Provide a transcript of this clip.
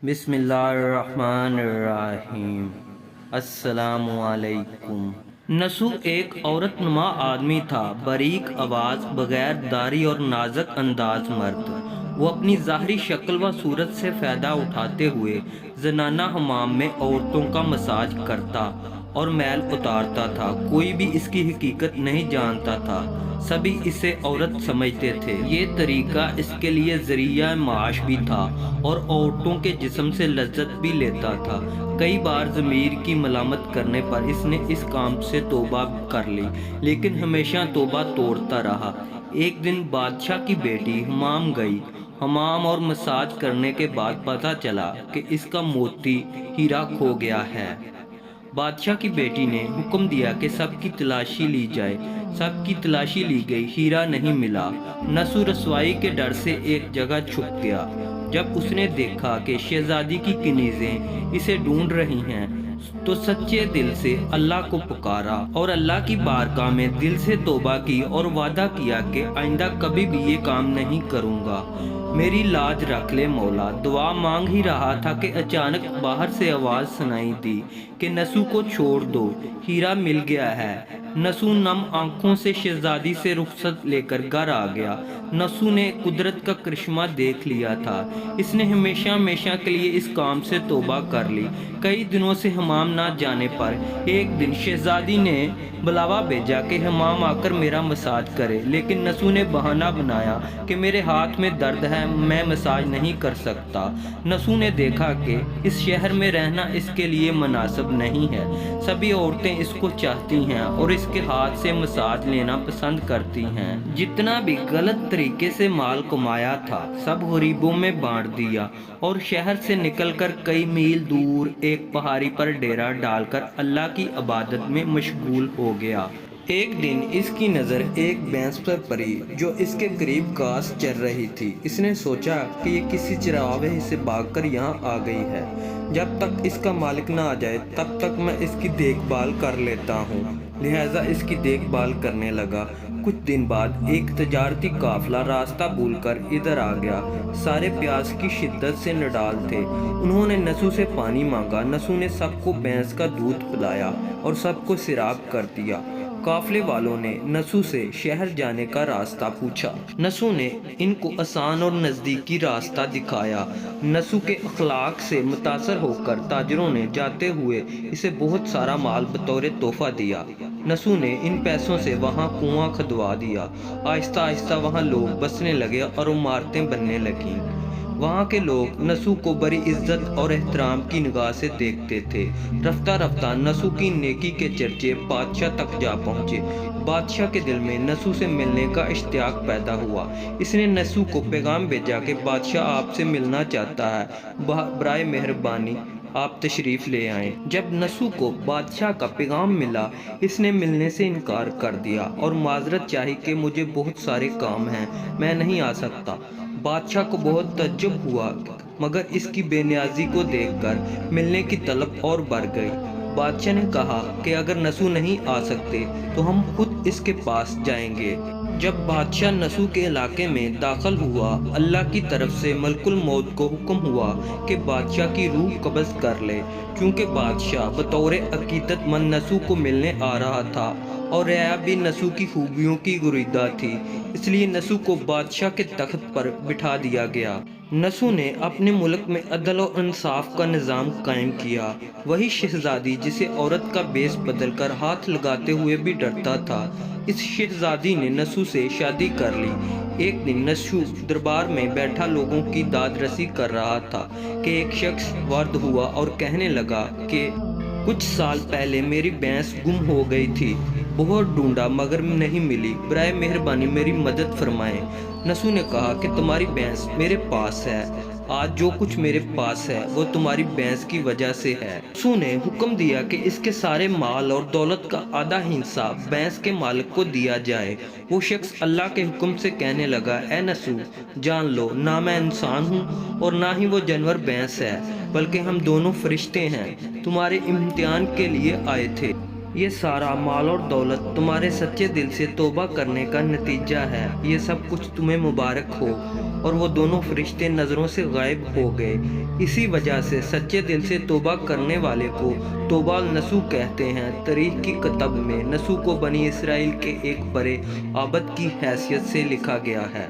بسم اللہ الرحمن الرحیم۔ السلام علیکم۔ نسو ایک عورت نما آدمی تھا، باریک آواز، بغیر داڑھی اور نازک انداز مرد۔ وہ اپنی ظاہری شکل و صورت سے فائدہ اٹھاتے ہوئے زنانہ ہمام میں عورتوں کا مساج کرتا اور میل اتارتا تھا۔ کوئی بھی اس کی حقیقت نہیں جانتا تھا، سبھی اسے عورت سمجھتے تھے۔ یہ طریقہ اس کے لیے ذریعہ معاش بھی تھا اور عورتوں کے جسم سے لذت بھی لیتا تھا۔ کئی بار ضمیر کی ملامت کرنے پر اس نے اس کام سے توبہ کر لی، لیکن ہمیشہ توبہ توڑتا رہا۔ ایک دن بادشاہ کی بیٹی ہمام گئی۔ ہمام اور مساج کرنے کے بعد پتہ چلا کہ اس کا موتی ہیرا کھو گیا ہے۔ بادشاہ کی بیٹی نے حکم دیا کہ سب کی تلاشی لی جائے۔ سب کی تلاشی لی گئی، ہیرا نہیں ملا۔ نسو رسوائی کے ڈر سے ایک جگہ چھپ گیا۔ جب اس نے دیکھا کہ شہزادی کی کنیزیں اسے ڈھونڈ رہی ہیں تو سچے دل سے اللہ کو پکارا اور اللہ کی بارگاہ میں دل سے توبہ کی اور وعدہ کیا کہ آئندہ کبھی بھی یہ کام نہیں کروں گا، میری لاج رکھ لے مولا۔ دعا مانگ ہی رہا تھا کہ اچانک باہر سے آواز سنائی دی کہ نسو کو چھوڑ دو، ہیرا مل گیا ہے۔ نسو نم آنکھوں سے شہزادی سے رخصت لے کر گھر آ گیا۔ نسو نے قدرت کا کرشمہ دیکھ لیا تھا۔ اس نے ہمیشہ کے لیے اس کام سے توبہ کر لی۔ کئی دنوں سے ہمام نہ جانے پر ایک دن شہزادی نے بلاوا بھیجا کہ ہمام آ کر میرا مساج کرے، لیکن نسو نے بہانہ بنایا کہ میرے ہاتھ میں درد ہے، میں مساج نہیں کر سکتا۔ نسو نے دیکھا کہ اس شہر میں رہنا اس کے لیے مناسب نہیں ہے۔ سبھی عورتیں اس کو چاہتی ہیں اور اس کے ہاتھ سے مساج لینا پسند کرتی ہیں۔ جتنا بھی غلط طریقے سے مال کمایا تھا سب غریبوں میں بانٹ دیا اور شہر سے نکل کر کئی میل دور ایک پہاڑی پر ڈیرا ڈال کر اللہ کی عبادت میں مشغول ہو گیا۔ ایک دن اس کی نظر ایک بھینس پر پڑی جو اس کے قریب گھاس چر رہی تھی۔ اس نے سوچا کہ یہ کسی چراغے سے بھاگ کر یہاں آ گئی ہے، جب تک اس کا مالک نہ آ جائے تب تک میں اس کی دیکھ بھال کر لیتا ہوں۔ لہٰذا اس کی دیکھ بھال کرنے لگا۔ کچھ دن بعد ایک تجارتی قافلہ راستہ بھول کر ادھر آ گیا۔ سارے پیاس کی شدت سے نڈال تھے۔ انہوں نے نسو سے پانی مانگا۔ نسو نے سب کو بھینس کا دودھ پلایا اور سب کو سیراب کر دیا۔ قافلے والوں نے نسو سے شہر جانے کا راستہ پوچھا۔ نسو نے ان کو آسان اور نزدیکی راستہ دکھایا۔ نسو کے اخلاق سے متاثر ہو کر تاجروں نے جاتے ہوئے اسے بہت سارا مال بطور تحفہ دیا۔ نسو نے ان پیسوں سے وہاں کنواں کھدوا دیا۔ آہستہ آہستہ وہاں لوگ بسنے لگے اور عمارتیں بننے لگیں۔ وہاں کے لوگ نسو کو بڑی عزت اور احترام کی نگاہ سے دیکھتے تھے۔ رفتہ رفتہ نسو کی نیکی کے چرچے بادشاہ تک جا پہنچے۔ بادشاہ کے دل میں نسو سے ملنے کا اشتیاق پیدا ہوا۔ اس نے نسو کو پیغام بھیجا کہ بادشاہ آپ سے ملنا چاہتا ہے، برائے مہربانی آپ تشریف لے آئیں۔ جب نسو کو بادشاہ کا پیغام ملا اس نے ملنے سے انکار کر دیا اور معذرت چاہی کہ مجھے بہت سارے کام ہیں، میں نہیں آ سکتا۔ بادشاہ کو بہت تعجب ہوا، مگر اس کی بے نیازی کو دیکھ کر ملنے کی طلب اور بڑھ گئی۔ بادشاہ نے کہا کہ اگر نسو نہیں آ سکتے تو ہم خود اس کے پاس جائیں گے۔ جب بادشاہ نسو کے علاقے میں داخل ہوا، اللہ کی طرف سے ملک الموت کو حکم ہوا کہ بادشاہ کی روح قبض کر لے۔ چونکہ بادشاہ بطور عقیدت مند نسو کو ملنے آ رہا تھا اور رعایا بھی نسو کی خوبیوں کی گریدہ تھی، اس لیے نسو کو بادشاہ کے تخت پر بٹھا دیا گیا۔ نسو نے اپنے ملک میں عدل و انصاف کا نظام قائم کیا۔ وہی شہزادی جسے عورت کا بیس بدل کر ہاتھ لگاتے ہوئے بھی ڈرتا تھا، اس شہزادی نے نسو سے شادی کر لی۔ ایک دن نسو دربار میں بیٹھا لوگوں کی داد رسی کر رہا تھا کہ ایک شخص وارد ہوا اور کہنے لگا کہ کچھ سال پہلے میری بھینس گم ہو گئی تھی، بہت ڈھونڈا مگر نہیں ملی، برائے مہربانی میری مدد فرمائیں۔ نسو نے کہا کہ تمہاری بھینس میرے پاس ہے، آج جو کچھ میرے پاس ہے وہ تمہاری بھینس کی وجہ سے ہے۔ نسو نے حکم دیا کہ اس کے سارے مال اور دولت کا آدھا حصہ بھینس کے مالک کو دیا جائے۔ وہ شخص اللہ کے حکم سے کہنے لگا، اے نسو جان لو، نہ میں انسان ہوں اور نہ ہی وہ جانور بھینس ہے، بلکہ ہم دونوں فرشتے ہیں، تمہارے امتحان کے لیے آئے تھے۔ یہ سارا مال اور دولت تمہارے سچے دل سے توبہ کرنے کا نتیجہ ہے، یہ سب کچھ تمہیں مبارک ہو۔ اور وہ دونوں فرشتے نظروں سے غائب ہو گئے۔ اسی وجہ سے سچے دل سے توبہ کرنے والے کو توبہ نصوح کہتے ہیں۔ تاریخ کی کتب میں نصوح کو بنی اسرائیل کے ایک بڑے عابد کی حیثیت سے لکھا گیا ہے۔